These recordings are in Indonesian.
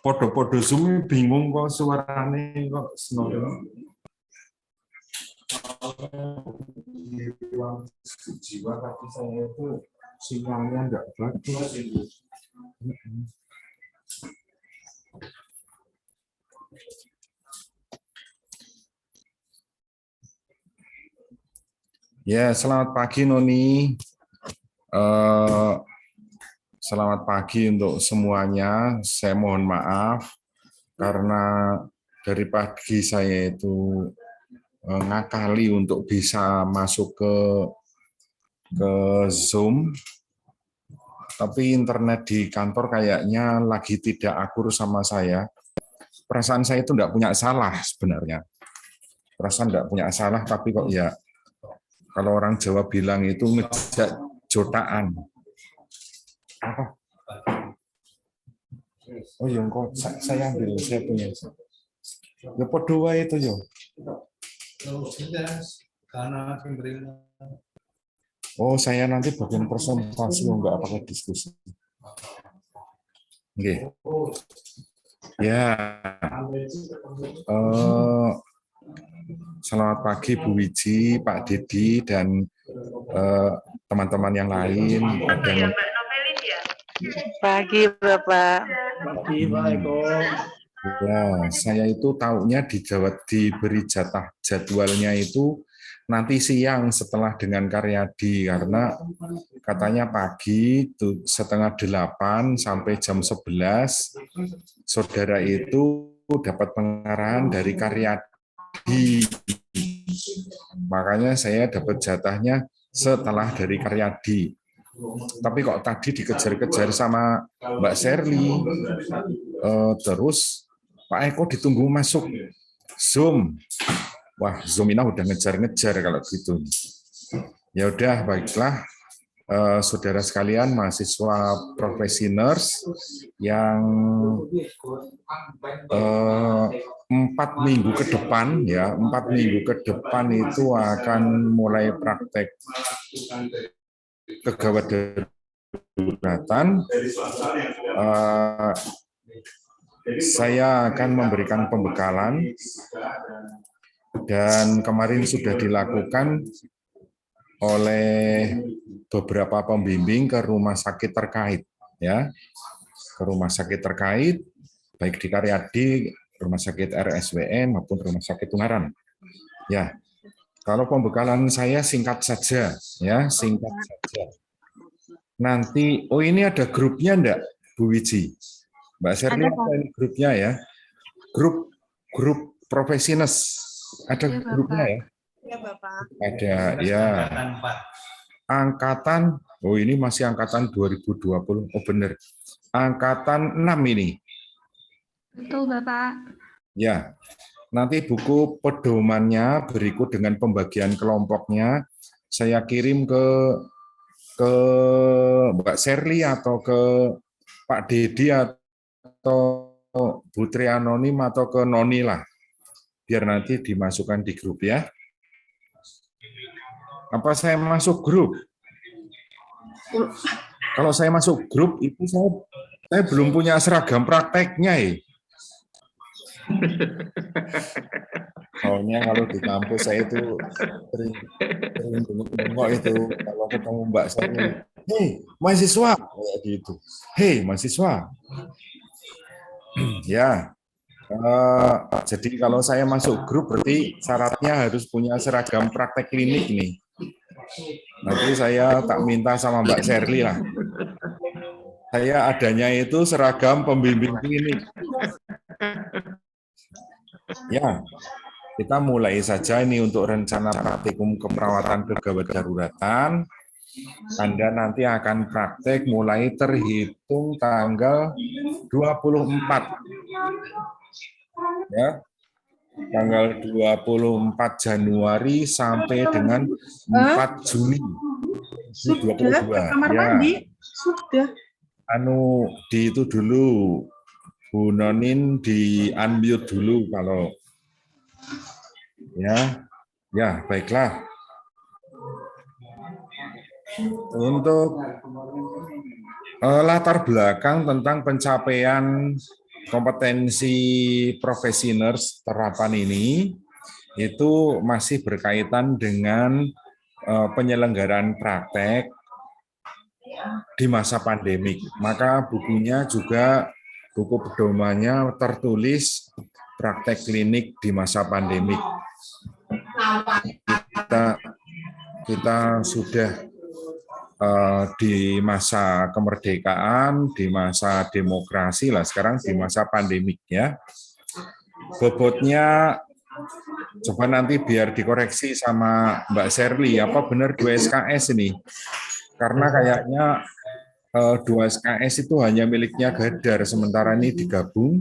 Podo-podo Zoom bingung kok suaranya kok senodo. Jiwa tapi saya itu sinyalnya enggak bagus. Ya, selamat pagi Noni. Selamat pagi untuk semuanya. Saya mohon maaf karena dari pagi saya itu ngakali untuk bisa masuk ke Zoom, tapi internet di kantor kayaknya lagi tidak akur sama saya. Perasaan saya itu enggak punya salah sebenarnya. Perasaan enggak punya salah, tapi kok ya kalau orang Jawa bilang itu ngejak jotaan. Apa? Oh iya, kok saya ambil, saya punya. Ya podo wae itu yo. Oh, saya nanti bagian presentasi enggak pakai diskusi. Oke. Ya. Selamat pagi Bu Wiji, Pak Dedi, dan teman-teman yang lain. Ada yang pagi Bapak. Pagi Pak Eko. Ya, saya itu taunya diberi jadwalnya itu nanti siang setelah dengan Karyadi, karena katanya pagi itu 7:30 sampai jam 11 saudara itu dapat pengarahan dari Karyadi. Makanya saya dapat jatahnya setelah dari Karyadi. Tapi kok tadi dikejar-kejar sama Mbak Sherly, terus Pak Eko ditunggu masuk Zoom. Wah, Zoom ini udah ngejar-ngejar kalau gitu. Ya udah, baiklah. Saudara sekalian, mahasiswa profesioners yang 4 minggu ke depan, ya 4 minggu ke depan itu akan mulai praktek kegawat daruratan. Saya akan memberikan pembekalan dan kemarin sudah dilakukan oleh beberapa pembimbing ke rumah sakit terkait, ya, ke rumah sakit terkait, baik di Karyadi, rumah sakit RSWN maupun rumah sakit Ungaran. Ya, kalau pembekalan saya singkat saja, ya, singkat saja. Nanti, oh ini ada grupnya enggak, Bu Wiji? Mbak Sherly, ada ini grupnya ya? Grup profesioners, ada ya, grupnya ya? Ya, Bapak. Ada, ya. Angkatan, oh ini masih angkatan 2020, oh benar. Angkatan 6 ini. Betul, Bapak. Ya, nanti buku pedomannya berikut dengan pembagian kelompoknya saya kirim ke Mbak Sherly atau ke Pak Dedi atau Bu Tri Anonim atau ke Noni lah, biar nanti dimasukkan di grup ya. Apa saya masuk grup? Kalau saya masuk grup itu saya belum punya seragam prakteknya ya. Soalnya kalau di kampus saya itu sering bengok itu kalau ketemu Mbak saya, hei mahasiswa, kayak gitu. Hei mahasiswa, ya. Jadi kalau saya masuk grup berarti syaratnya harus punya seragam praktek klinik nih. Nanti saya tak minta sama Mbak Sherly lah. Saya adanya itu seragam pembimbing klinik. Ya, kita mulai saja ini untuk rencana praktikum keperawatan kegawat daruratan. Anda nanti akan praktek mulai terhitung tanggal 24. Ya, tanggal 24 Januari sampai dengan 4 Juni 2022. Ke kamar mandi? Sudah. Di itu dulu, Bu Nonin di unmute dulu kalau ya baiklah. Untuk latar belakang tentang pencapaian kompetensi profesi nurse terapan ini itu masih berkaitan dengan penyelenggaraan praktek di masa pandemik. Maka bukunya juga, buku pedomannya tertulis praktek klinik di masa pandemik. Kita sudah di masa kemerdekaan, di masa demokrasi lah, sekarang di masa pandemik ya. Bobotnya coba nanti biar dikoreksi sama Mbak Sherly, apa benar 2 SKS ini? Karena kayaknya 2 SKS itu hanya miliknya Gadar, sementara ini digabung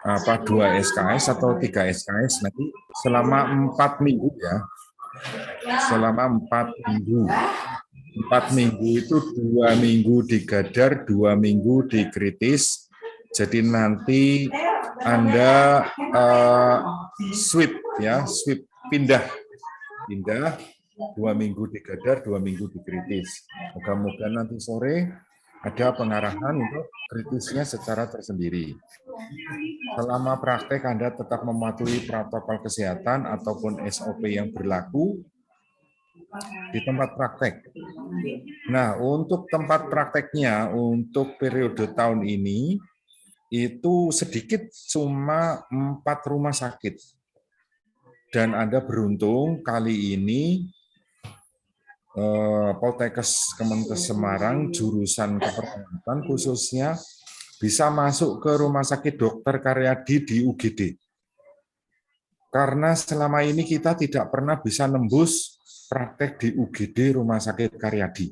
apa 2 SKS atau 3 SKS nanti selama 4 minggu ya. Selama 4 minggu. 4 minggu itu 2 minggu di Gadar, 2 minggu di kritis. Jadi nanti Anda switch ya, switch pindah 2 minggu di Gadar, 2 minggu di kritis. Moga-moga nanti sore ada pengarahan untuk kritisnya secara tersendiri. Selama praktek Anda tetap mematuhi protokol kesehatan ataupun SOP yang berlaku di tempat praktek. Nah, untuk tempat prakteknya untuk periode tahun ini itu sedikit, cuma 4 rumah sakit. Dan Anda beruntung kali ini Poltekkes Kemenkes Semarang jurusan keperawatan khususnya bisa masuk ke Rumah Sakit Dr. Karyadi di UGD. Karena selama ini kita tidak pernah bisa nembus praktek di UGD Rumah Sakit Karyadi.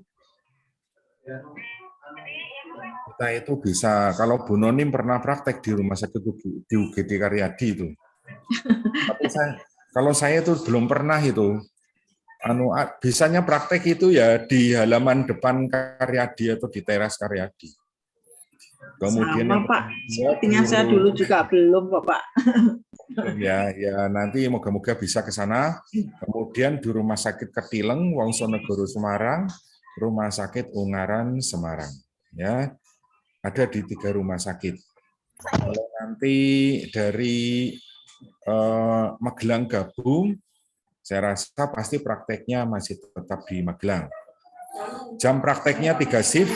Kita itu bisa, kalau Bu Nonim pernah praktek di Rumah Sakit di UGD Karyadi itu. Tapi kalau saya itu belum pernah itu. Bisanya praktek itu ya di halaman depan Karyadi atau di teras Karyadi. Kemudian sama Pak, sepertinya saya dulu juga belum Bapak. Ya nanti moga-moga bisa ke sana. Kemudian di Rumah Sakit Ketileng, Wongsonegoro Semarang, Rumah Sakit Ungaran Semarang. Ya, ada di 3 rumah sakit. Kalau nanti dari Magelang gabung, saya rasa pasti prakteknya masih tetap di Magelang. Jam prakteknya 3 shift,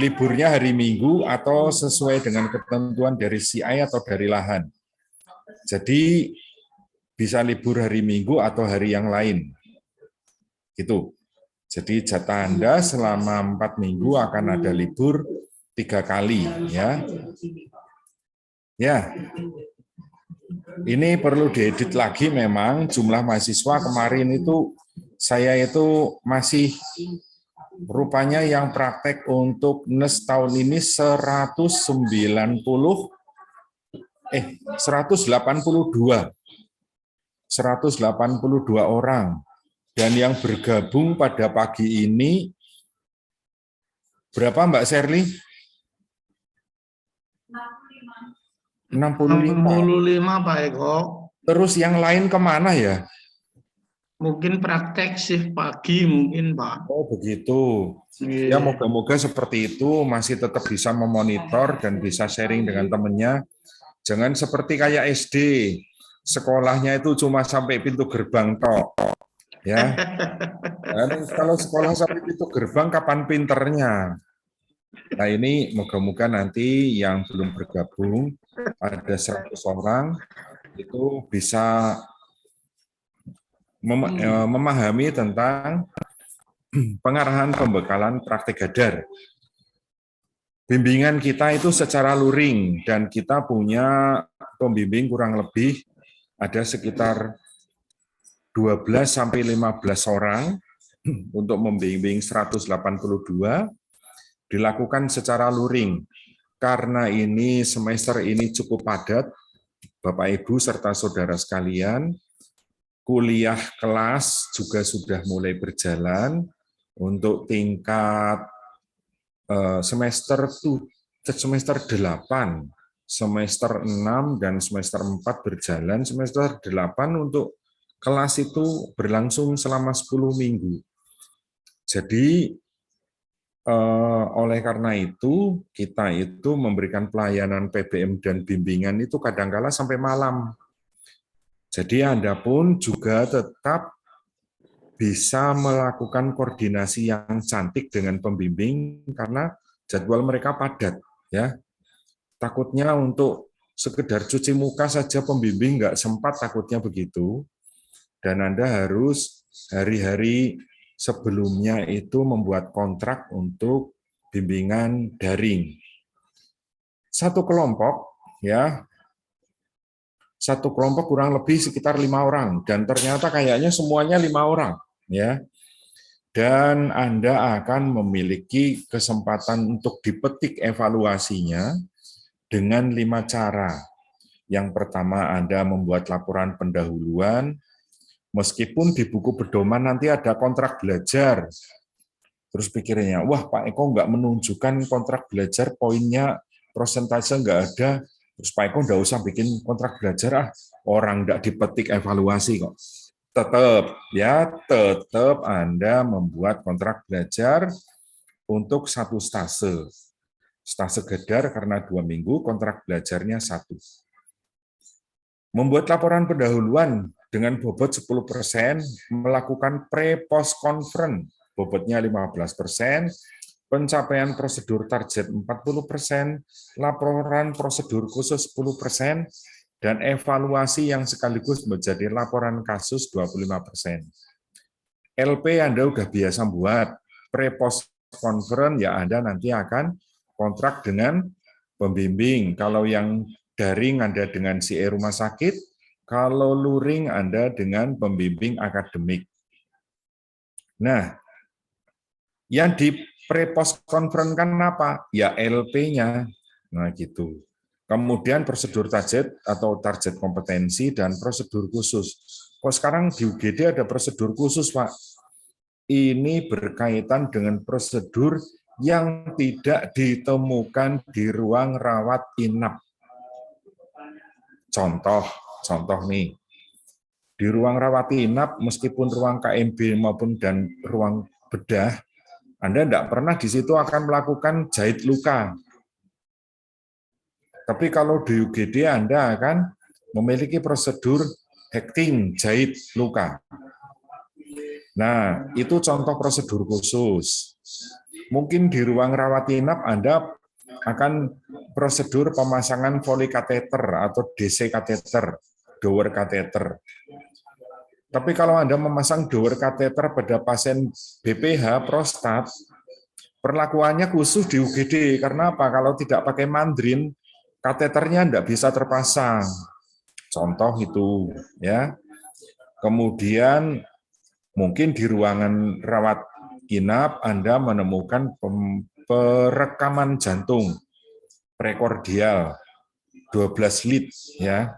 liburnya hari Minggu atau sesuai dengan ketentuan dari CI atau dari lahan. Jadi bisa libur hari Minggu atau hari yang lain. Gitu. Jadi jatah Anda selama 4 minggu akan ada libur 3 kali ya. Ya. Ini perlu diedit lagi memang jumlah mahasiswa kemarin itu saya itu masih rupanya yang praktek untuk NES tahun ini 182 orang, dan yang bergabung pada pagi ini berapa Mbak Sherly? 65 Pak Eko. Terus yang lain kemana ya? Mungkin praktek shift pagi mungkin Pak. Oh begitu. Ya moga-moga seperti itu, masih tetap bisa memonitor dan bisa sharing dengan temannya. Jangan seperti kayak SD, sekolahnya itu cuma sampai pintu gerbang tok. Ya. Dan kalau sekolah sampai pintu gerbang, kapan pinternya? Nah ini moga-moga nanti yang belum bergabung, ada 100 orang, itu bisa memahami tentang pengarahan pembekalan praktek Gadar. Bimbingan kita itu secara luring, dan kita punya pembimbing kurang lebih ada sekitar 12-15 orang untuk membimbing 182, dilakukan secara luring. Karena ini semester ini cukup padat, Bapak Ibu serta saudara sekalian, kuliah kelas juga sudah mulai berjalan untuk tingkat semester 8, semester 6, dan semester 4 berjalan. Semester 8 untuk kelas itu berlangsung selama 10 minggu. Jadi Oleh karena itu, kita itu memberikan pelayanan PBM dan bimbingan itu kadangkala sampai malam. Jadi Anda pun juga tetap bisa melakukan koordinasi yang cantik dengan pembimbing karena jadwal mereka padat, ya. Takutnya untuk sekedar cuci muka saja pembimbing nggak sempat, takutnya begitu. Dan Anda harus hari-hari sebelumnya itu membuat kontrak untuk bimbingan daring. Satu kelompok, ya, satu kelompok kurang lebih sekitar 5 orang, dan ternyata kayaknya semuanya 5 orang, ya. Dan Anda akan memiliki kesempatan untuk dipetik evaluasinya dengan 5 cara. Yang pertama, Anda membuat laporan pendahuluan, meskipun di buku pedoman nanti ada kontrak belajar. Terus pikirnya, wah Pak Eko nggak menunjukkan kontrak belajar, poinnya persentase nggak ada, terus Pak Eko nggak usah bikin kontrak belajar, orang nggak dipetik evaluasi kok. Tetap Anda membuat kontrak belajar untuk 1 stase. Stase gedar karena 2 minggu, kontrak belajarnya 1. Membuat laporan pendahuluan dengan bobot 10%, melakukan pre-post conference, bobotnya 15%, pencapaian prosedur target 40%, laporan prosedur khusus 10%, dan evaluasi yang sekaligus menjadi laporan kasus 25%. LP Anda udah biasa buat, pre-post conference ya Anda nanti akan kontrak dengan pembimbing. Kalau yang daring Anda dengan CE rumah sakit, kalau luring Anda dengan pembimbing akademik. Nah, yang di pre-post conference kan apa? Ya LP-nya. Nah, gitu. Kemudian prosedur target atau target kompetensi dan prosedur khusus. Kok sekarang di UGD ada prosedur khusus, Pak? Ini berkaitan dengan prosedur yang tidak ditemukan di ruang rawat inap. Contoh nih, di ruang rawat inap, meskipun ruang KMB maupun dan ruang bedah, Anda tidak pernah di situ akan melakukan jahit luka. Tapi kalau di UGD Anda akan memiliki prosedur hekting, jahit luka. Nah, itu contoh prosedur khusus. Mungkin di ruang rawat inap Anda akan prosedur pemasangan polikateter atau DC kateter, dower kateter. Tapi kalau Anda memasang dower kateter pada pasien BPH prostat, perlakuannya khusus di UGD. Karena apa? Kalau tidak pakai mandrin, kateternya tidak bisa terpasang. Contoh itu, ya. Kemudian mungkin di ruangan rawat inap Anda menemukan perekaman jantung prekordial 12 lead, ya.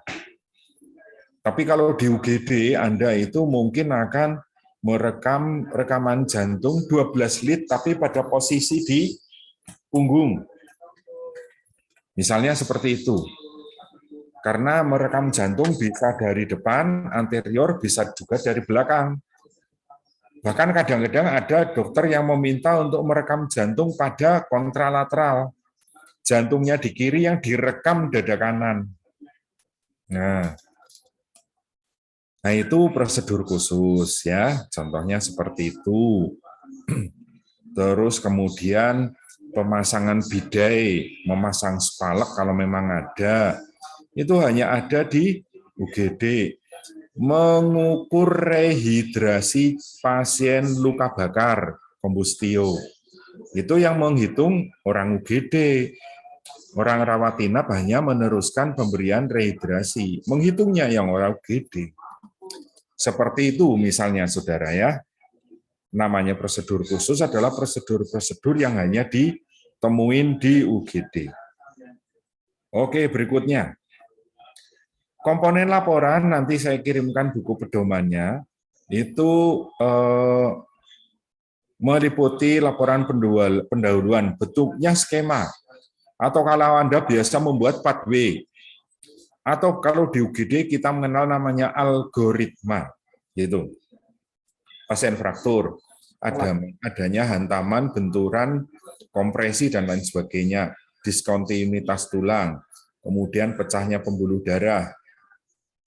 Tapi kalau di UGD Anda itu mungkin akan merekam rekaman jantung 12 lead tapi pada posisi di punggung. Misalnya seperti itu. Karena merekam jantung bisa dari depan, anterior, bisa juga dari belakang. Bahkan kadang-kadang ada dokter yang meminta untuk merekam jantung pada kontralateral. Jantungnya di kiri yang direkam dada kanan. Nah itu prosedur khusus ya, contohnya seperti itu. Terus kemudian pemasangan bidai, memasang spalek kalau memang ada, itu hanya ada di UGD. Mengukur rehidrasi pasien luka bakar, kombustio. Itu yang menghitung orang UGD. Orang rawat inap hanya meneruskan pemberian rehidrasi. Menghitungnya yang orang UGD. Seperti itu misalnya, saudara ya. Namanya prosedur khusus adalah prosedur-prosedur yang hanya ditemuin di UGD. Oke, berikutnya. Komponen laporan, nanti saya kirimkan buku pedomannya, itu meliputi laporan pendahuluan, bentuknya skema. Atau kalau Anda biasa membuat 4W, atau kalau di UGD kita mengenal namanya algoritma, gitu. Pasien fraktur, adanya hantaman, benturan, kompresi, dan lain sebagainya, diskontinuitas tulang, kemudian pecahnya pembuluh darah,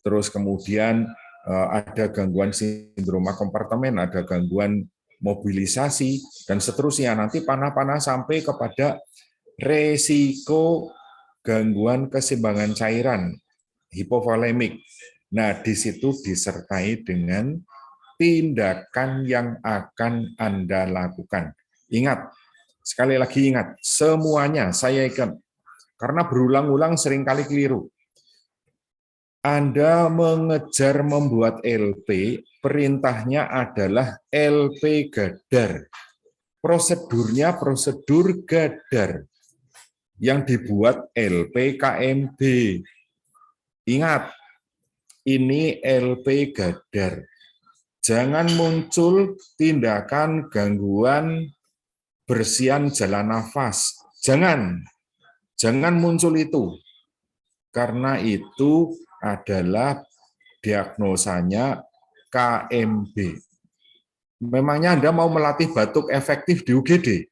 terus kemudian ada gangguan sindroma kompartemen, ada gangguan mobilisasi, dan seterusnya. Nanti panah-panah sampai kepada resiko gangguan keseimbangan cairan, hipovolemik. Nah, di situ disertai dengan tindakan yang akan Anda lakukan. Ingat, sekali lagi ingat, semuanya saya ingat, karena berulang-ulang seringkali keliru. Anda mengejar membuat LP, perintahnya adalah LP Gadar. Prosedurnya prosedur Gadar yang dibuat LP KMB. Ingat, ini LP Gadar. Jangan muncul tindakan gangguan bersihan jalan nafas. Jangan muncul itu. Karena itu adalah diagnosanya KMB. Memangnya Anda mau melatih batuk efektif di UGD?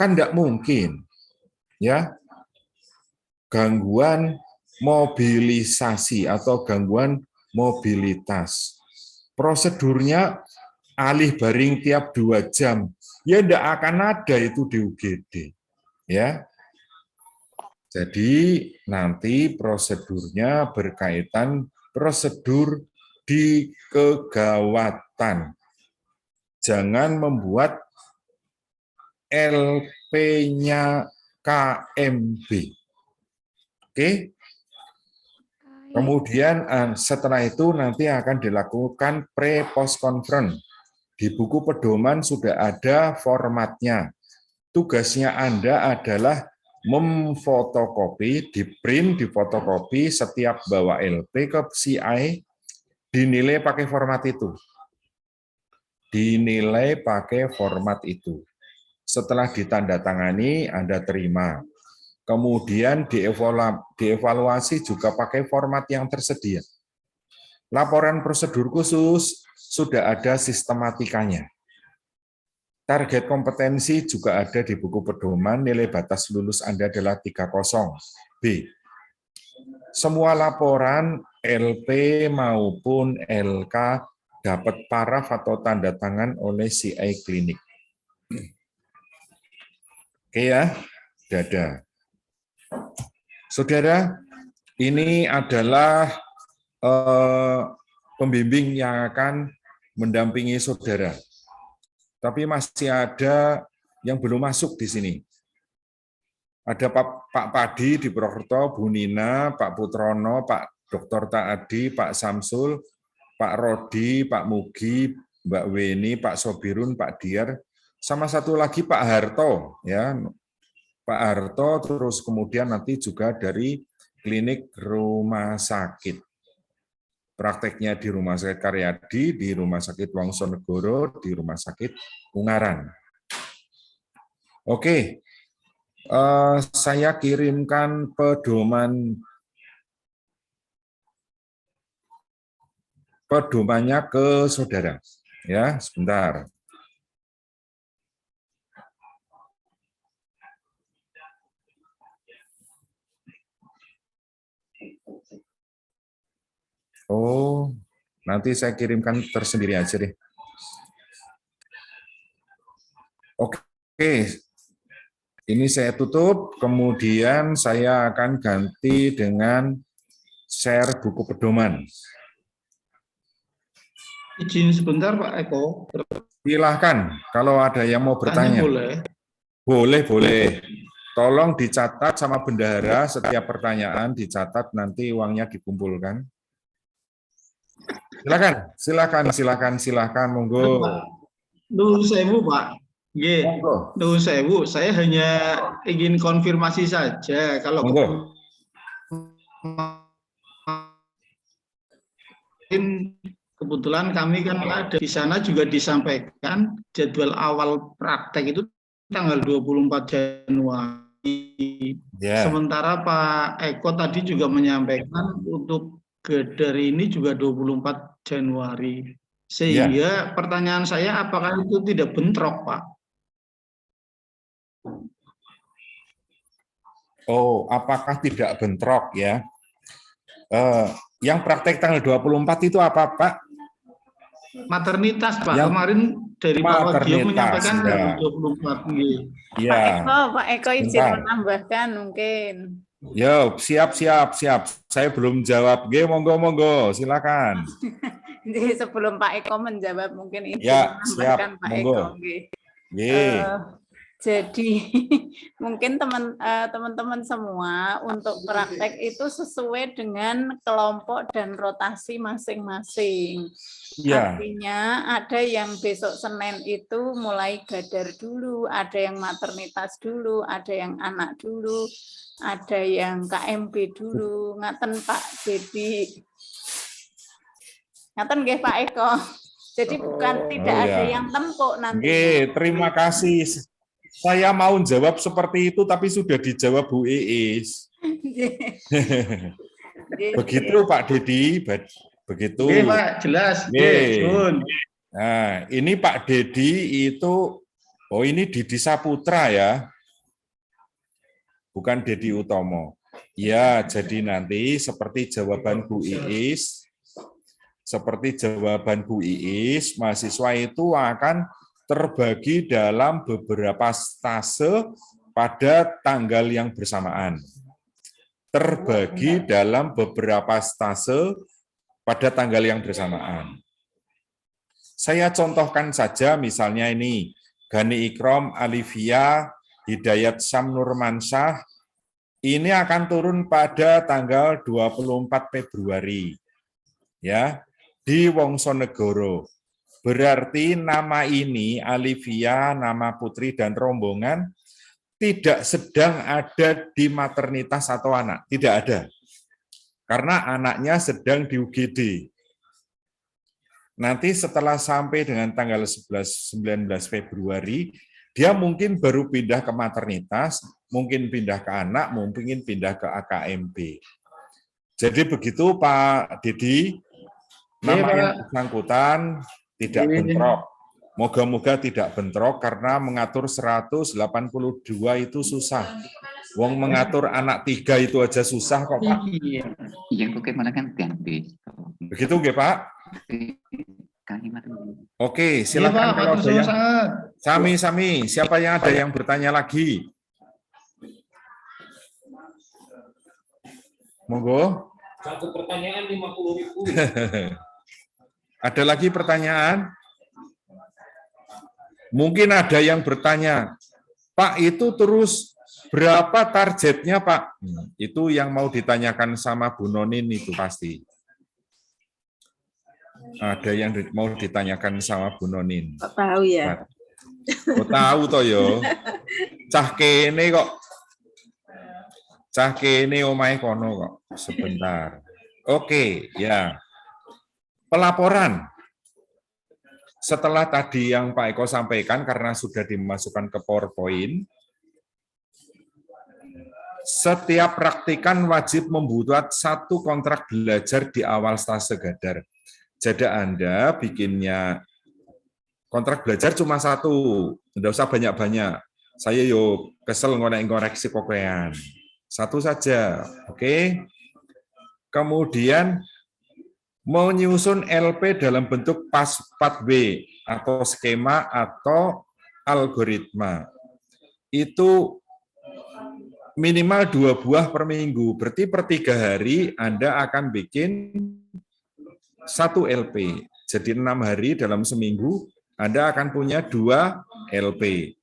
Kan tidak mungkin. Ya. Gangguan mobilisasi atau gangguan mobilitas. Prosedurnya alih baring tiap 2 jam. Ya tidak akan ada itu di UGD. Ya. Jadi nanti prosedurnya berkaitan prosedur di kegawatan. Jangan membuat LP-nya KMB. Oke? Kemudian setelah itu nanti akan dilakukan pre-post conference. Di buku pedoman sudah ada formatnya. Tugasnya Anda adalah memfotokopi, di-print, difotokopi setiap bawa LP ke CI, dinilai pakai format itu. Dinilai pakai format itu. Setelah ditandatangani, Anda terima. Kemudian dievaluasi juga pakai format yang tersedia. Laporan prosedur khusus sudah ada sistematikanya. Target kompetensi juga ada di buku pedoman, nilai batas lulus Anda adalah 30. B. Semua laporan LP maupun LK dapat paraf atau tanda tangan oleh CI klinik. Oke ya, sudah. Saudara, ini adalah pembimbing yang akan mendampingi saudara. Tapi masih ada yang belum masuk di sini. Ada Pak Padi di Purwokerto, Bu Nina, Pak Putrono, Pak Dr. Taadi, Pak Samsul, Pak Rodi, Pak Mugi, Mbak Weni, Pak Sobirun, Pak Diar, sama satu lagi Pak Harto, ya. Pak Harto, terus kemudian nanti juga dari klinik rumah sakit. Prakteknya di Rumah Sakit Karyadi, di Rumah Sakit Wongsonegoro, di Rumah Sakit Ungaran. Oke, saya kirimkan pedomannya ke saudara. Ya, sebentar. Oh, nanti saya kirimkan tersendiri aja deh. Oke, ini saya tutup, kemudian saya akan ganti dengan share buku pedoman. Izin sebentar Pak Eko. Silahkan, kalau ada yang mau bertanya. Boleh. Boleh. Tolong dicatat sama bendahara, setiap pertanyaan dicatat, nanti uangnya dikumpulkan. Silakan, monggo. Nuhun sewu Pak. Monggo. Nuhun sewu, saya hanya ingin konfirmasi saja kalau Monggo. kebetulan kami kan ada di sana juga disampaikan jadwal awal praktek itu tanggal 24 Januari. Yeah. Sementara Pak Eko tadi juga menyampaikan untuk Gadar ini juga 24 Januari. Sehingga pertanyaan saya, apakah itu tidak bentrok, Pak? Oh, apakah tidak bentrok ya? Yang praktek tanggal 24 itu apa, Pak? Maternitas, Pak. Yang Kemarin dari Pak Wagio maternitas, menyampaikan ya. tanggal 24. Nggih. Ya. Pak Eko izin Bentar. menambahkan mungkin. Yo, siap. Saya belum jawab. Nggih, monggo, silakan. Jadi sebelum Pak Eko menjawab mungkin izin Ya, menambahkan siap. Pak Monggo. Eko. Nggih. Nggih. Jadi mungkin teman-teman semua untuk praktek itu sesuai dengan kelompok dan rotasi masing-masing. Ya. Artinya ada yang besok Senin itu mulai gadar dulu, ada yang maternitas dulu, ada yang anak dulu, ada yang KMB dulu. Ngaten Pak Dedi. Ngaten nggih Pak Eko. Jadi bukan tidak Oh, ada ya. yang tempuk nanti. Nggih, terima kasih. Saya mau jawab seperti itu, tapi sudah dijawab Bu Iis. Begitu Pak Dedi, begitu. Nggih, Pak, jelas. Nggih. Nah, ini Pak Dedi itu, oh ini Didi Saputra ya, bukan Dedi Utomo. Ya, jadi nanti seperti jawaban Bu Iis, mahasiswa itu akan terbagi dalam beberapa stase pada tanggal yang bersamaan. Saya contohkan saja misalnya ini, Gani Ikrom, Alivia, Hidayat Syam Nurmansyah, ini akan turun pada tanggal 24 Februari. Ya, di Wongsonegoro. Berarti nama ini, Alivia, nama putri dan rombongan, tidak sedang ada di maternitas atau anak. Tidak ada. Karena anaknya sedang di UGD. Nanti setelah sampai dengan tanggal 19 Februari, dia mungkin baru pindah ke maternitas, mungkin pindah ke anak, mungkin pindah ke AKMB. Jadi begitu Pak Dedi, nama yang bersangkutan tidak bentrok. Moga-moga tidak bentrok karena mengatur 182 itu susah. Wong mengatur anak 3 itu aja susah kok, Pak. Iya. Yang bagaimana kan ganti. Begitu nggih, Pak? Kalimat. Oke, silakan kalau ada yang sangat. sami. Siapa yang ada yang bertanya lagi? Monggo. Satu pertanyaan 50.000. Ada lagi pertanyaan? Mungkin ada yang bertanya, Pak itu terus berapa targetnya Pak? Itu yang mau ditanyakan sama Bu Nonin itu pasti. Ada yang mau ditanyakan sama Bu Nonin. Kok tahu ya? Oh, tahu toh yo. Cah kene kok. Cah kene omahe kono kok. Sebentar. Oke, ya. Pelaporan. Setelah tadi yang Pak Eko sampaikan, karena sudah dimasukkan ke PowerPoint, setiap praktikan wajib membuat 1 kontrak belajar di awal stase gadar. Jadi Anda bikinnya kontrak belajar cuma 1, tidak usah banyak-banyak. Saya yo kesel ngoreksi kokean. 1 saja, oke? Kemudian menyusun LP dalam bentuk pathway atau skema atau algoritma. Itu minimal 2 buah per minggu. Berarti per 3 hari Anda akan bikin 1 LP. Jadi 6 hari dalam seminggu Anda akan punya 2 LP.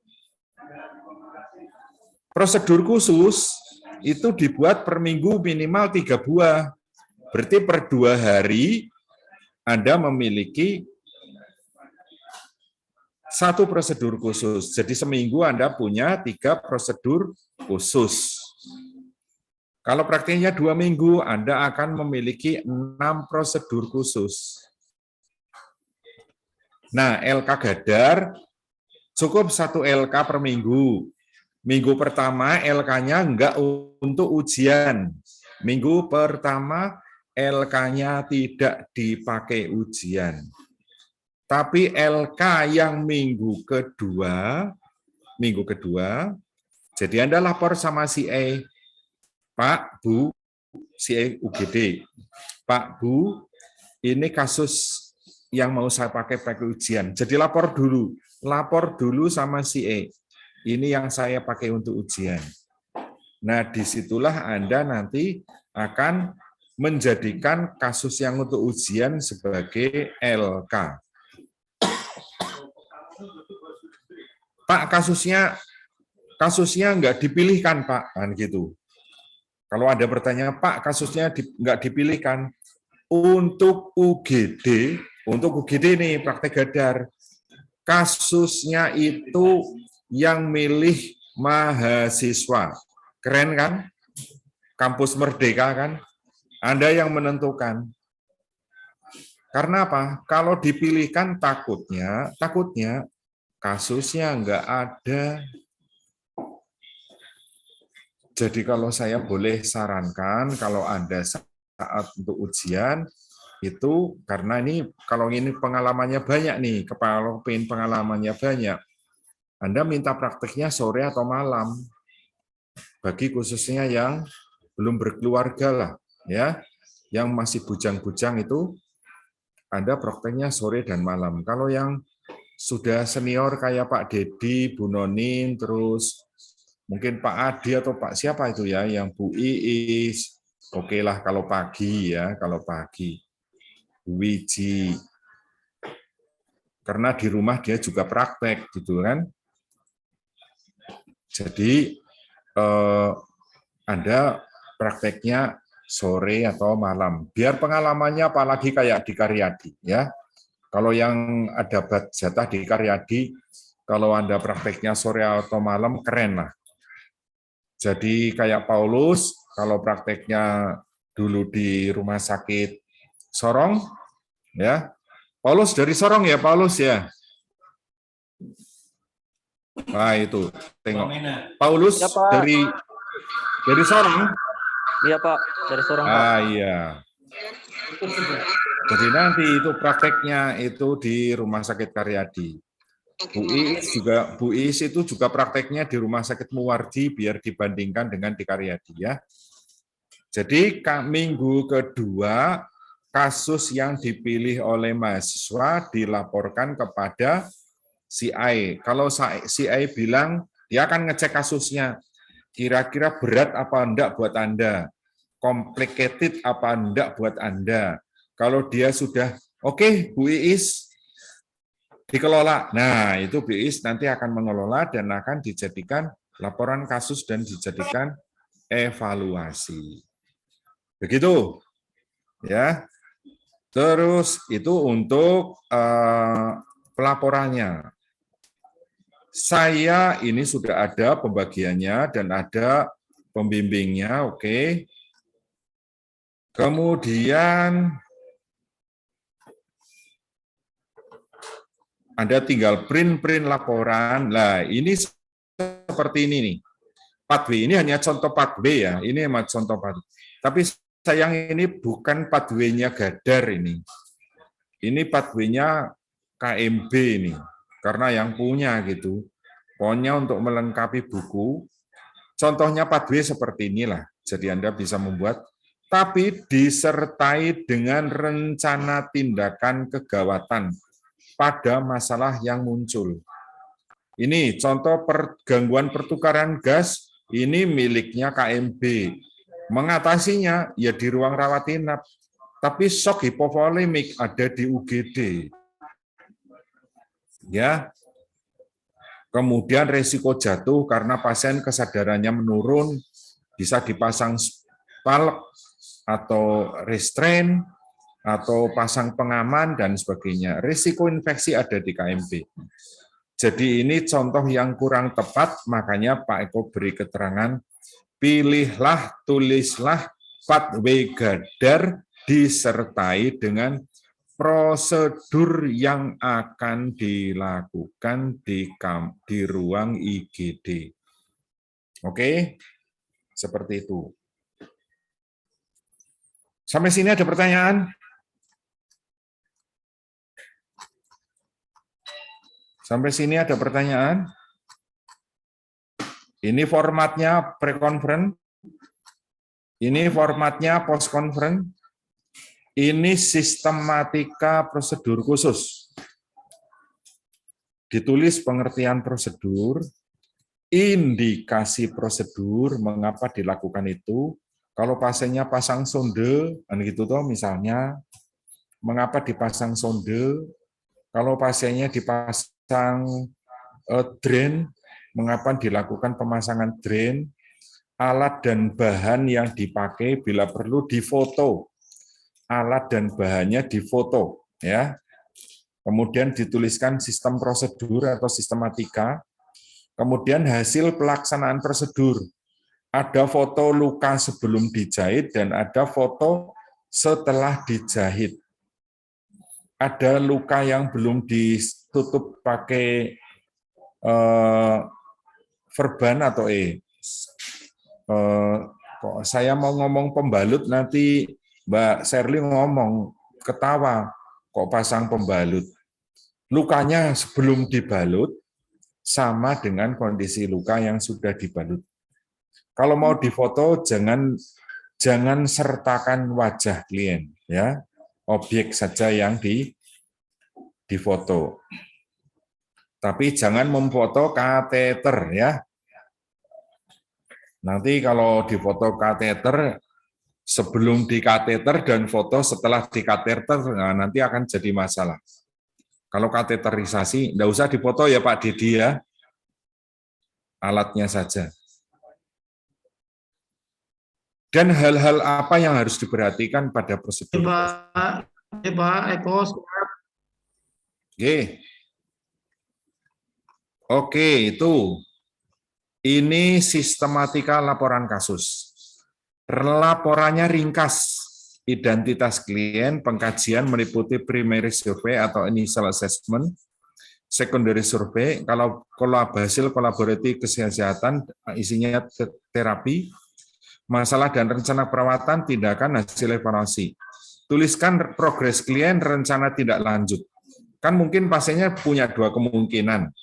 Prosedur khusus itu dibuat per minggu minimal 3 buah. Berarti per 2 hari Anda memiliki 1 prosedur khusus. Jadi seminggu Anda punya 3 prosedur khusus. Kalau praktiknya 2 minggu, Anda akan memiliki 6 prosedur khusus. Nah, LK Gadar cukup 1 LK per minggu. Minggu pertama LK-nya enggak untuk ujian. Minggu pertama LK-nya tidak dipakai ujian. Tapi LK yang minggu kedua, jadi Anda lapor sama si E, Pak, Bu, si E UGD, Pak, Bu, ini kasus yang mau saya pakai ujian. Jadi lapor dulu sama si E. Ini yang saya pakai untuk ujian. Nah, disitulah Anda nanti akan menjadikan kasus yang untuk ujian sebagai LK. Pak, kasusnya nggak dipilihkan, Pak, kan gitu. Kalau Anda bertanya, Pak, kasusnya nggak dipilihkan, untuk UGD nih praktek gadar, kasusnya itu yang milih mahasiswa. Keren kan? Kampus Merdeka kan? Anda yang menentukan. Karena apa? Kalau dipilihkan takutnya kasusnya nggak ada. Jadi kalau saya boleh sarankan, kalau Anda saat untuk ujian, itu karena ini kalau ini pengalamannya banyak nih, kalau pengen pengalamannya banyak, Anda minta prakteknya sore atau malam. Bagi khususnya yang belum berkeluarga lah, ya, yang masih bujang-bujang itu, Anda prakteknya sore dan malam. Kalau yang sudah senior kayak Pak Dedi, Bu Nonin, terus mungkin Pak Adi atau Pak siapa itu ya, yang Bu Iis, oke lah kalau pagi ya, kalau pagi. Bu Wiji. Karena di rumah dia juga praktek gitu kan. Jadi Anda prakteknya sore atau malam. Biar pengalamannya apalagi kayak di Karyadi ya. Kalau yang ada jatah di Karyadi, kalau Anda prakteknya sore atau malam keren lah. Jadi kayak Paulus, kalau prakteknya dulu di rumah sakit Sorong, ya. Paulus dari Sorong ya, Paulus ya. Nah itu, tengok. Paulus ya, Pak. dari Sorong. Iya Pak, dari Sorong Pak. Ah iya. Jadi nanti itu prakteknya itu di Rumah Sakit Karyadi. Bu Iis itu juga prakteknya di Rumah Sakit Muwardi biar dibandingkan dengan di Karyadi ya. Jadi minggu kedua kasus yang dipilih oleh mahasiswa dilaporkan kepada CI. Kalau CI bilang dia akan ngecek kasusnya, kira-kira berat apa enggak buat Anda, complicated apa enggak buat Anda. Kalau dia sudah oke, Bu Iis dikelola. Nah, itu Bu Iis nanti akan mengelola dan akan dijadikan laporan kasus dan dijadikan evaluasi. Begitu. Ya. Terus itu untuk pelaporannya. Saya ini sudah ada pembagiannya dan ada pembimbingnya, oke. Kemudian Anda tinggal print laporan. Nah, ini seperti ini nih. 4W ini hanya contoh 4W ya. Ini emang contoh 4W. Tapi sayang ini bukan 4W-nya Gadar ini. Ini 4W-nya KMB ini. Karena yang punya gitu. Pokoknya untuk melengkapi buku, contohnya 4W seperti inilah. Jadi Anda bisa membuat, tapi disertai dengan rencana tindakan kegawatan pada masalah yang muncul. Ini contoh gangguan pertukaran gas, ini miliknya KMB. Mengatasinya ya di ruang rawat inap, tapi shock hipovolemik ada di UGD. Ya. Kemudian resiko jatuh karena pasien kesadarannya menurun, bisa dipasang spalk atau restrain atau pasang pengaman dan sebagainya. Risiko infeksi ada di KMB. Jadi ini contoh yang kurang tepat, makanya Pak Eko beri keterangan, pilihlah, tulislah 4W Gadar disertai dengan prosedur yang akan dilakukan di ruang IGD. Oke, seperti itu. Sampai sini ada pertanyaan? Sampai sini ada pertanyaan? Ini formatnya pre-conference. Ini formatnya post-conference. Ini sistematika prosedur khusus. Ditulis pengertian prosedur, indikasi prosedur, mengapa dilakukan itu. Kalau pasiennya pasang sonde, kan gitu toh misalnya, mengapa dipasang sonde. Kalau pasiennya dipasang drain, mengapa dilakukan pemasangan drain, alat dan bahan yang dipakai bila perlu difoto. Alat dan bahannya difoto, ya. Kemudian dituliskan sistem prosedur atau sistematika. Kemudian hasil pelaksanaan prosedur. Ada foto luka sebelum dijahit dan ada foto setelah dijahit. Ada luka yang belum ditutup pakai verban atau kok saya mau ngomong pembalut nanti Mbak Sherly ngomong ketawa kok pasang pembalut. Lukanya sebelum dibalut sama dengan kondisi luka yang sudah dibalut. Kalau mau difoto jangan sertakan wajah klien, ya. Objek saja yang difoto. Tapi jangan memfoto kateter, ya. Nanti kalau difoto kateter sebelum di kateter dan foto setelah di kateter, nah nanti akan jadi masalah. Kalau kateterisasi, enggak usah difoto ya Pak Didi ya, alatnya saja. Dan hal-hal apa yang harus diperhatikan pada prosedur? Pak Eko. Oke, itu. Ini sistematika laporan kasus. Laporannya ringkas. Identitas klien, pengkajian meliputi primary survey atau initial assessment, secondary survey, kalau hasil kolaboratif kesehatan, isinya terapi, masalah dan rencana perawatan, tindakan, hasil evaluasi. Tuliskan progres klien, rencana tindak lanjut. Kan mungkin pasiennya punya dua kemungkinan.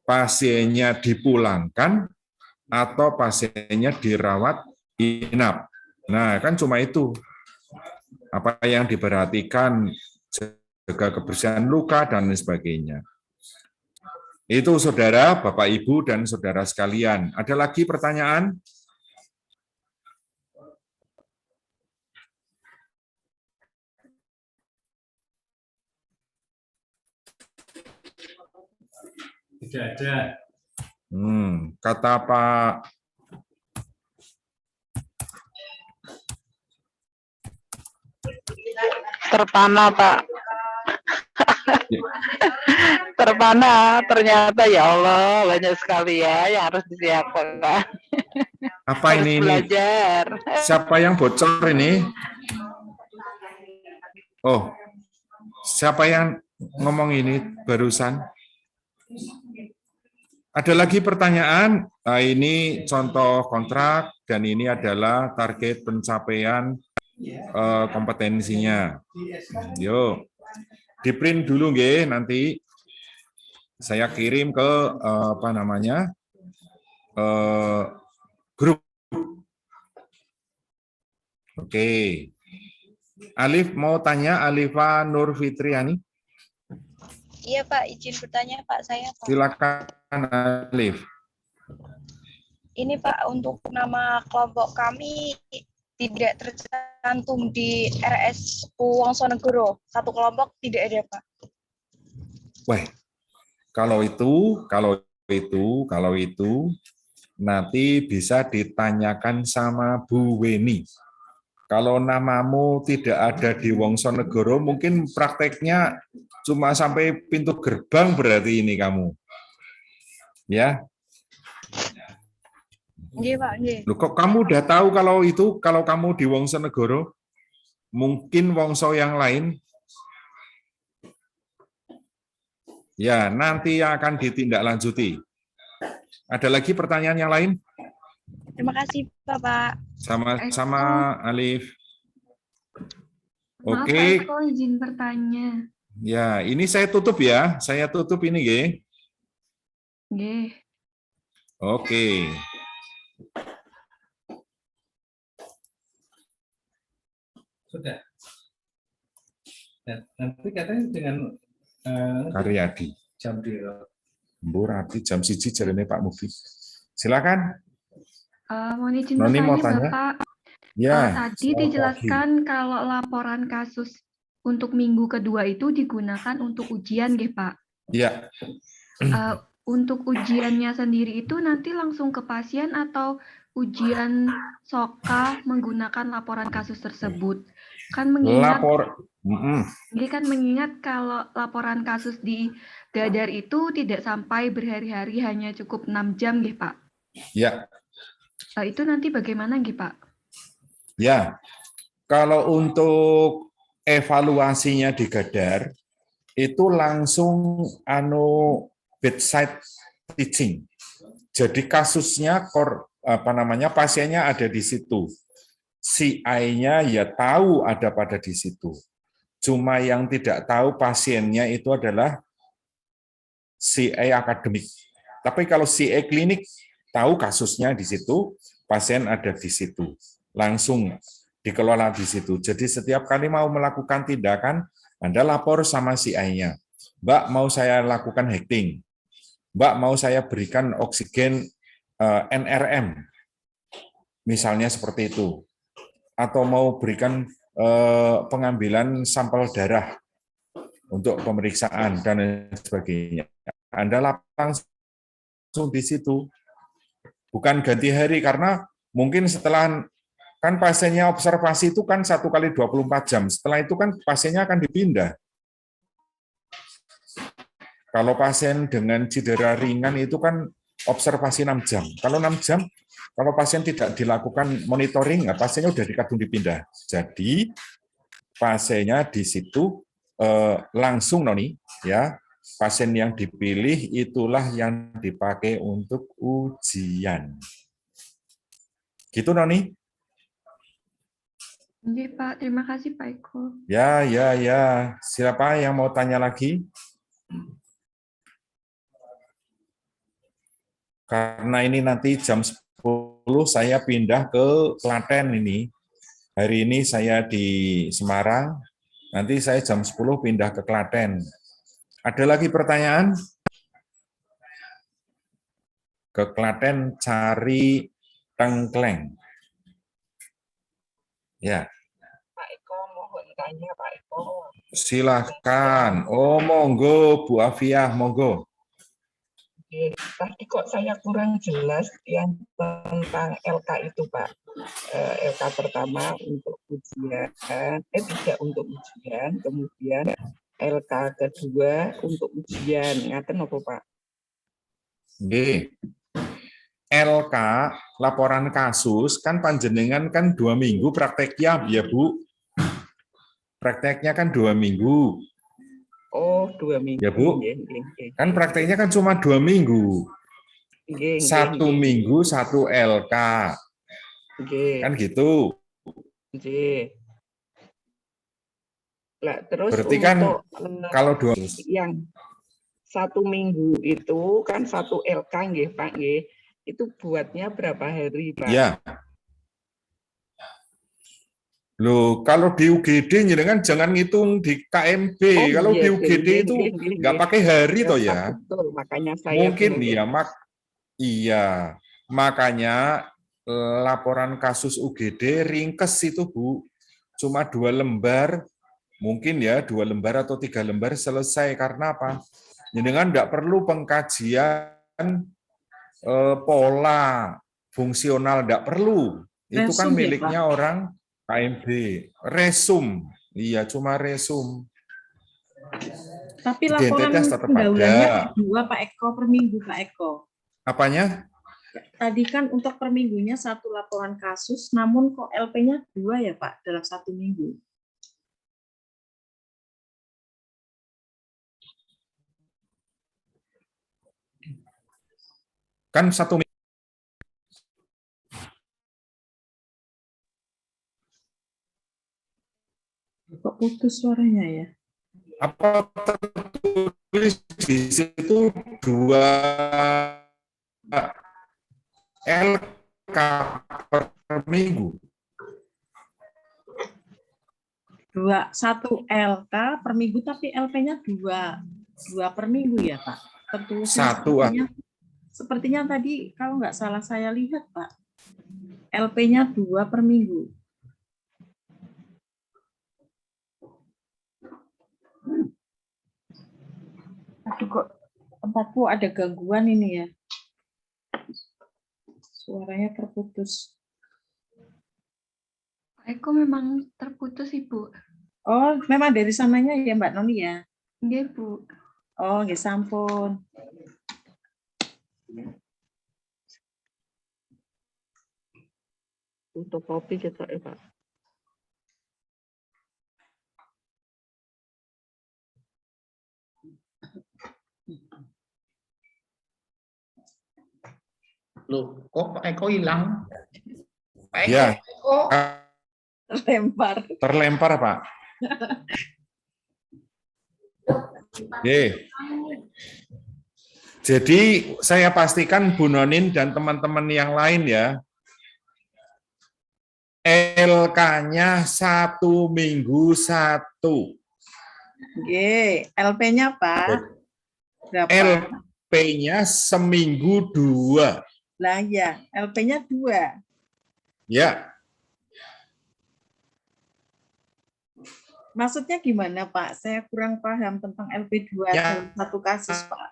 Pasiennya dipulangkan atau pasiennya dirawat inap. Nah, kan cuma itu. Apa yang diperhatikan, jaga kebersihan luka, dan lain sebagainya. Itu saudara, Bapak, Ibu, dan saudara sekalian. Ada lagi pertanyaan? Tidak ada. Kata Pak Terpana, Pak. Terpana, ternyata ya Allah, banyak sekali ya yang harus disiapkan, Pak. Apa harus ini? Belajar. Siapa yang bocor ini? Oh, siapa yang ngomong ini barusan? Ada lagi pertanyaan? Nah, ini contoh kontrak dan ini adalah target pencapaian kompetensinya. Yuk, di print dulu nggih, nanti saya kirim ke grup. Oke. Alif mau tanya, Alifa Nur Fitriani. Iya Pak, izin bertanya Pak, saya Pak. Silakan Alif. Ini Pak, untuk nama kelompok kami tidak tercantum di RSU Wongsonegoro. Satu kelompok tidak ada Pak. Wah, kalau itu nanti bisa ditanyakan sama Bu Weni. Kalau namamu tidak ada di Wongsonegoro, mungkin prakteknya cuma sampai pintu gerbang berarti ini kamu. Ya. Nggih, Pak, nggih. Loh, kok kamu udah tahu kalau kamu di Wongsonegoro? Mungkin Wongso yang lain? Ya, nanti akan ditindaklanjuti. Ada lagi pertanyaan yang lain? Terima kasih, Bapak. Sama-sama, Alif. Maaf, Oke. Eko izin bertanya. Ya, ini saya tutup ya. Saya tutup ini, G. Nggih. Oke. Sudah. Nanti katanya dengan Karyadi. jam dia. Berarti jam 1 jarene Pak Mufi. Silakan. Mohon izin Noni mau bertanya, tanya? Bapak. Ya. Tadi selamat pagi. dijelaskan kalau laporan kasus untuk minggu kedua itu digunakan untuk ujian, nggih, Pak. Ya. Untuk ujiannya sendiri itu nanti langsung ke pasien atau ujian SOKA menggunakan laporan kasus tersebut? Kan mengingat Ini kan mengingat kalau laporan kasus di Dadar itu tidak sampai berhari-hari, hanya cukup 6 jam, nggih, Pak. Ya. Itu nanti bagaimana, nggih, Pak? Ya. Kalau untuk evaluasinya di Gadar itu langsung bedside teaching. Jadi kasusnya pasiennya ada di situ. CI-nya ya tahu ada pada di situ. Cuma yang tidak tahu pasiennya itu adalah CI akademik. Tapi kalau CI klinik tahu kasusnya di situ, pasien ada di situ. Langsung dikelola di situ. Jadi setiap kali mau melakukan tindakan, Anda lapor sama CI-nya. Mbak, mau saya lakukan hekting. Mbak, mau saya berikan oksigen NRM. Misalnya seperti itu. Atau mau berikan pengambilan sampel darah untuk pemeriksaan dan sebagainya. Anda langsung di situ. Bukan ganti hari, karena mungkin setelah kan pasiennya observasi itu kan 1 kali 24 jam. Setelah itu kan pasiennya akan dipindah. Kalau pasien dengan cedera ringan itu kan observasi 6 jam. Kalau 6 jam, kalau pasien tidak dilakukan monitoring, pasiennya udah dikadung dipindah. Jadi pasiennya di situ langsung, Noni, ya. Pasien yang dipilih itulah yang dipakai untuk ujian. Gitu, Noni? Nggih, Pak. Terima kasih, Pak Eko. Ya. Siapa yang mau tanya lagi? Karena ini nanti jam 10 saya pindah ke Klaten ini. Hari ini saya di Semarang, nanti saya jam 10 pindah ke Klaten. Ada lagi pertanyaan? Ke Klaten cari tengkleng. Ya. Pak Eko, mohon tanya Pak Eko. Silahkan. Oh, monggo Bu Afiah, monggo. Tadi kok saya kurang jelas yang tentang LK itu, Pak. LK pertama untuk ujian, tidak untuk ujian, kemudian LK kedua untuk ujian. Ngaten apa, Pak? Nggih. LK, laporan kasus, kan panjenengan kan 2 minggu prakteknya, ya Bu. Prakteknya kan 2 minggu. Oh, 2 minggu. Ya Bu, kan prakteknya kan cuma 2 minggu. 1 minggu 1 LK. Kan gitu. Lah, terus berarti kan kalau yang 1 minggu itu kan 1 LK, nggih Pak, nggih. Itu buatnya berapa hari, Pak? Ya. Loh, kalau di UGD jenengan jangan ngitung di KMB. Kalau di UGD itu nggak pakai hari toh ya. Betul, makanya saya mungkin ya, makanya laporan kasus UGD ringkes itu Bu. Cuma 2 lembar, mungkin ya 2 lembar atau 3 lembar selesai. Karena apa? Jenengan nggak perlu pengkajian pola fungsional, nggak perlu. Itu kan miliknya orang KMB. Resum, iya cuma resum. Tapi laporan pendahuluannya 2 Pak Eko per minggu, Pak Eko. Apanya? Tadi kan untuk per minggunya 1 laporan kasus, namun kok LP-nya 2 ya Pak dalam 1 minggu. Kan 1 minggu. Kok putus suaranya ya? Apa tertulis di situ 2 LK per minggu? 1 LK per minggu, tapi LP-nya 2 per minggu ya Pak? Tertulisnya 1. sepertinya tadi kalau nggak salah saya lihat Pak, LP-nya 2 per minggu. Aduh kok tempatku ada gangguan ini ya. Suaranya terputus. Pak Eko memang terputus Ibu. Oh, memang dari sananya ya Mbak Noni ya? Iya Bu. Oh, nggih sampun. Untuk kopi kita ya Pak. Loh, kok Pak Eko hilang? Pak Eko, Ya. Eko. Terlempar, Pak. Jadi saya pastikan Bu Nonin dan teman-teman yang lain ya, LK-nya 1 minggu 1. LP-nya Pak? Berapa? LP-nya seminggu 2. Lah ya, LP-nya 2. Ya. Maksudnya gimana Pak? Saya kurang paham tentang LP2 dalam satu kasus Pak.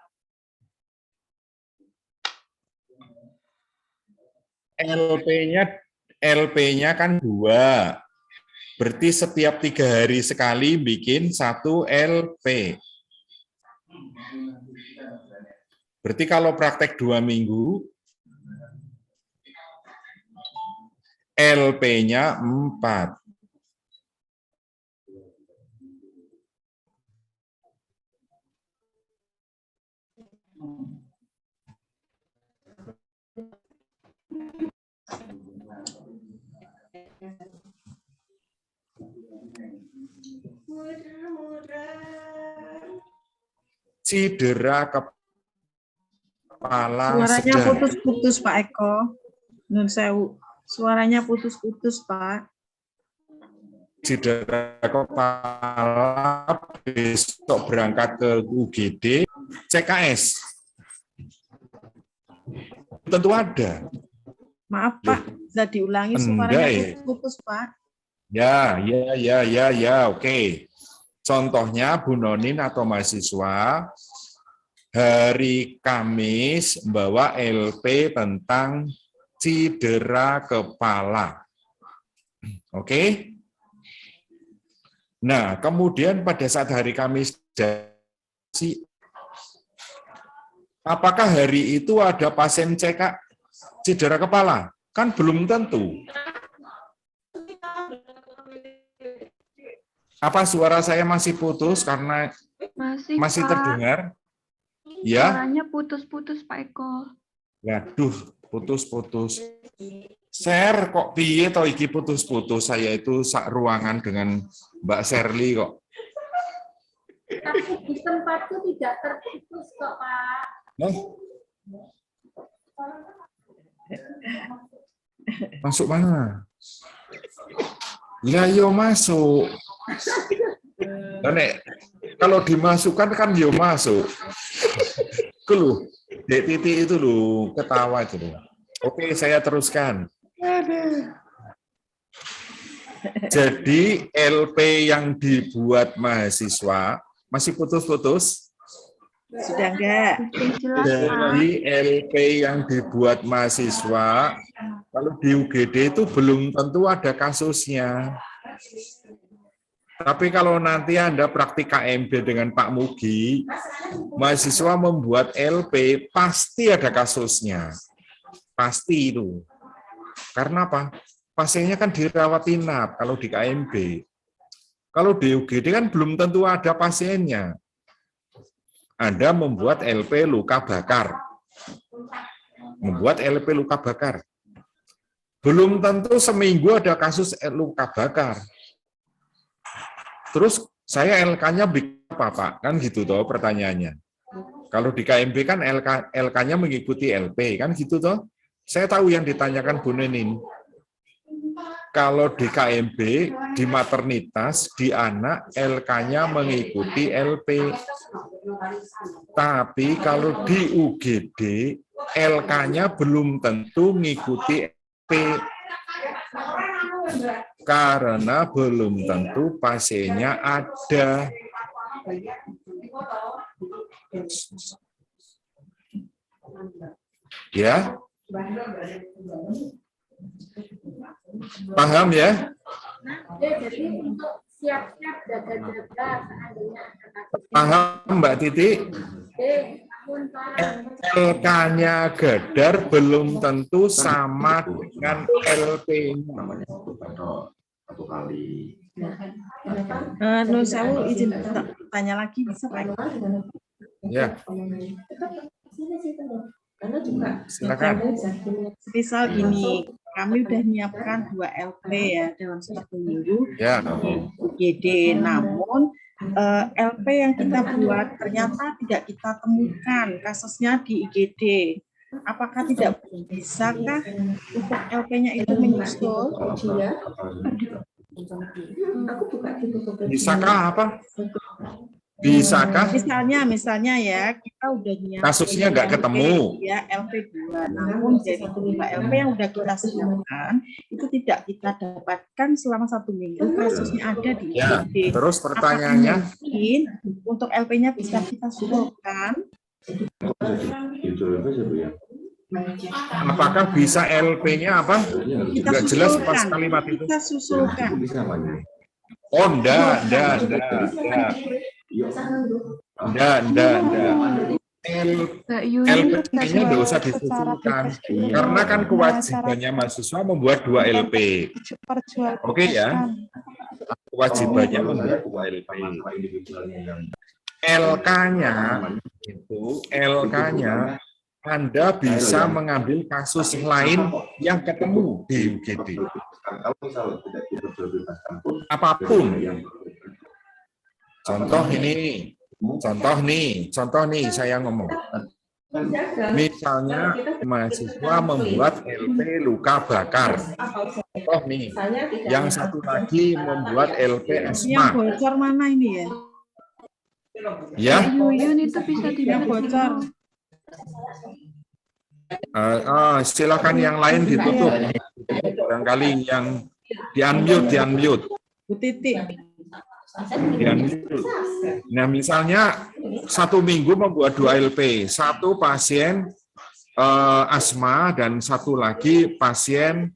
LP-nya kan 2. Berarti setiap 3 hari sekali bikin 1 LP. Berarti kalau praktek 2 minggu, LP-nya 4. Cedera kepala Suaranya sedang. putus-putus Pak Eko. Nun sewu. Suaranya putus-putus Pak. Cedera kepala besok berangkat ke UGD, CKS. Tentu ada. Maaf Pak, bisa diulangi suaranya putus-putus Pak. Ya, oke. Contohnya Bu Nonin atau mahasiswa hari Kamis membawa LP tentang cedera kepala. Oke? Nah, kemudian pada saat hari Kamis, apakah hari itu ada pasien cedera kepala? Kan belum tentu. Apa suara saya masih putus karena masih Pak. terdengar? Ya. Suaranya putus-putus Pak Eko. Waduh, putus-putus. Share kok piye to iki putus-putus, saya itu sak ruangan dengan Mbak Sherly kok. Tapi di tempatku tidak terputus kok, Pak. Masuk mana? Ya yo masuk. Nek kalau dimasukkan kan yo masuk. Keluh, Dek Titi itu loh ketawa itu loh. Oke, saya teruskan. Jadi LP yang dibuat mahasiswa masih putus-putus? Sudah enggak? Jadi LP yang dibuat mahasiswa kalau di UGD itu belum tentu ada kasusnya. Tapi kalau nanti Anda praktik KMB dengan Pak Mugi, mahasiswa membuat LP pasti ada kasusnya. Pasti itu. Karena apa? Pasiennya kan dirawat inap kalau di KMB. Kalau di UGD kan belum tentu ada pasiennya. Anda membuat LP luka bakar. Membuat LP luka bakar. Belum tentu seminggu ada kasus luka bakar. Terus Saya LK-nya bikin apa, Pak? Kan gitu toh pertanyaannya. Kalau di KMB kan LK-nya mengikuti LP, kan gitu toh? Saya tahu yang ditanyakan Bu Nenin. Kalau di KMB, di maternitas, di anak, LK-nya mengikuti LP. Tapi kalau di UGD, LK-nya belum tentu mengikuti LP. Karena belum tentu pasiennya ada. Ya? Paham ya? Paham Mbak Titi? LK-nya Gadar belum tentu sama dengan LP-nya. Satu kali. Saya izin tanya lagi bisa Pak? Ya. Silakan. Misal gini, kami udah menyiapkan 2 LP ya dalam 1 minggu Ya. UGD, namun LP yang kita buat ternyata tidak kita temukan kasusnya di IGD. Apakah tidak bisakah untuk LP-nya itu menyusul? Bisakah apa? Bisakah? Misalnya ya, kita udah nyiapin Kasusnya nggak ketemu. Ya, LP2. Namun dari 2 LP yang udah kita siapkan, itu tidak kita dapatkan selama 1 minggu, kasusnya ada di Ya, IGD. terus pertanyaannya? Apakah mungkin untuk LP-nya bisa kita susulkan? Apakah bisa LP-nya apa? Kita Nggak jelas susulkan. pas kalimat itu. Kita susulkan. Oh, enggak. LP-nya enggak usah disusulkan. Karena kan kewajibannya mahasiswa membuat 2 LP. Oke ya? Kewajibannya membuat 2 LP. LK-nya Anda bisa mengambil kasus lain yang ketemu di UGD. Apapun. Contoh nih saya ngomong. Misalnya mahasiswa membuat LP luka bakar. Contoh nih, yang satu lagi membuat LP asma. Yang bocor mana ini ya? Ya. Yuyun itu bisa tidak bocor. Silakan yang lain ditutup. Barangkali yang di-unmute. Bu Titi. Nah, misalnya 1 minggu membuat 2 LP, 1 pasien asma dan 1 lagi pasien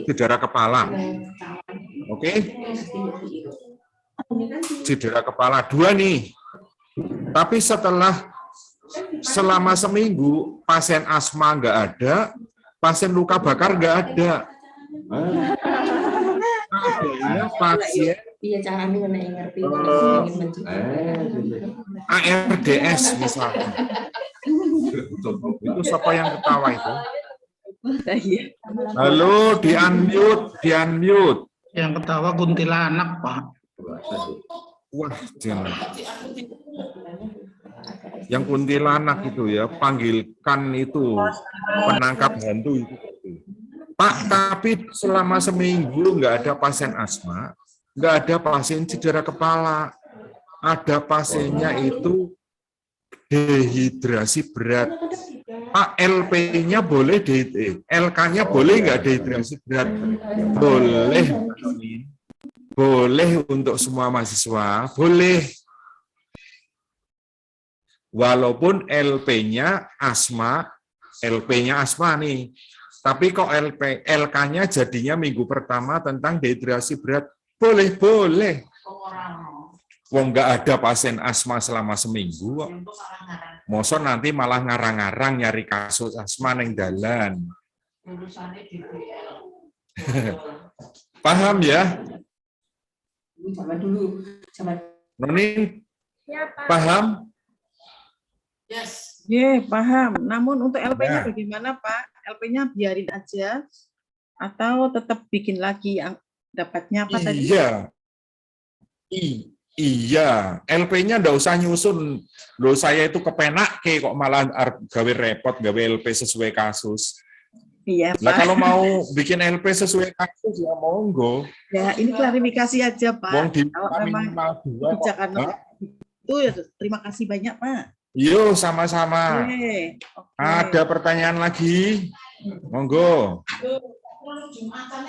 cedera kepala. Oke? Cedera kepala 2 nih. Tapi selama seminggu pasien asma nggak ada, pasien luka bakar nggak ada. Adanya pasien ARDS misalnya. Itu siapa yang ketawa itu? Halo, di-unmute. Yang ketawa kuntilanak, Pak. Wah, jangan. Yang kuntilanak itu ya, panggilkan itu penangkap hantu itu. Pak, tapi selama seminggu nggak ada pasien asma, nggak ada pasien cedera kepala, ada pasiennya itu dehidrasi berat. Pak, LP-nya boleh, LK-nya boleh nggak dehidrasi berat? Boleh. Boleh untuk semua mahasiswa, boleh. Walaupun LP-nya asma nih. Tapi kok LK-nya jadinya minggu pertama tentang dehidrasi berat? Boleh. Wong nggak ada pasien asma selama seminggu. Mosok nanti malah ngarang-ngarang nyari kasus asma neng dalan. Paham ya? Nonin, paham? Yes. Paham. Namun untuk LP-nya bagaimana, Pak? LP-nya biarin aja atau tetap bikin lagi yang dapatnya apa tadi? Iya. Iya, LP-nya ndak usah nyusun. Loh, saya itu kepenak kok malah gawe repot, gawe LP sesuai kasus. Iya, Nah, Pak. kalau mau bikin LP sesuai kasus ya monggo. Ya, ini klarifikasi aja, Pak. Wong di Kalau memang minimal 2 kok. kebijakan Hah? itu ya terima kasih banyak, Pak. Yo, sama-sama. Oke. Ada pertanyaan lagi? Monggo.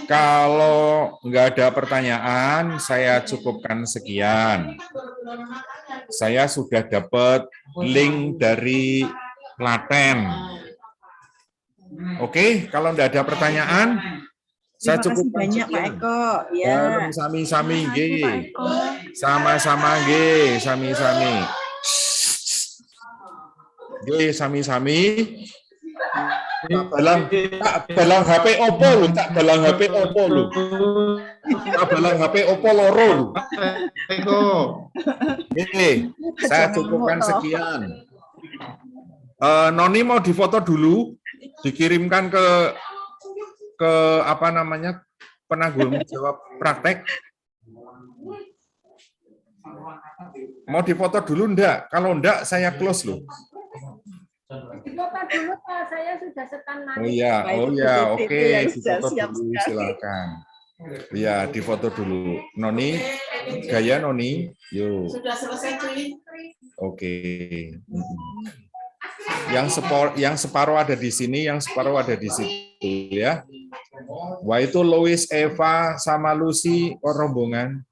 Kalau nggak ada pertanyaan, saya cukupkan sekian. Saya sudah dapat link dari Klaten. Oke, kalau nggak ada pertanyaan, saya Terima kasih cukupkan banyak, Pak sekian. Eko. Ya. Sami-sami, G. Pak Eko. Sama-sama, G. Sami-sami. G, sami-sami. Tak balang HP Oppo lu, tak balang HP Oppo lu. Tak balang HP Oppo loro lu. Eko. Oke, saya cukupkan sekian. Noni mau difoto dulu, dikirimkan ke apa namanya penanggung jawab praktek. Mau difoto dulu enggak? Kalau enggak, saya close loh. Difoto dulu Pak, saya sudah setan Oh iya, oke, yang sudah difoto siap dulu sekali. silakan. Iya, difoto dulu. Noni, gaya Noni, yuk. Sudah selesai, cuy. Oke. Yang separuh ada di sini, yang separuh ada di situ ya. Wah, itu Lois, Eva, sama Lucy rombongan.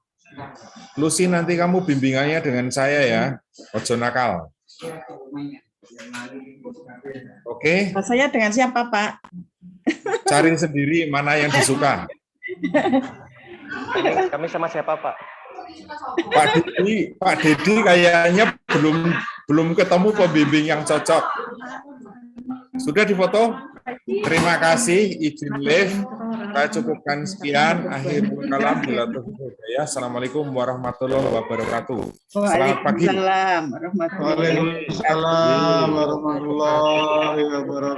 Lucy, nanti kamu bimbingannya dengan saya ya. Ojo nakal. Oke. Saya dengan siapa, Pak? Cari sendiri mana yang disuka. Kami sama siapa, Pak? Pak Dedi kayaknya belum ketemu pembimbing yang cocok. Sudah difoto? Terima kasih, izin live. Saya cukupkan sekian. Akhirul kalam. Assalamualaikum warahmatullahi wabarakatuh. Selamat pagi. Waalaikumsalam warahmatullahi wabarakatuh. Waalaikumsalam warahmatullahi wabarakatuh.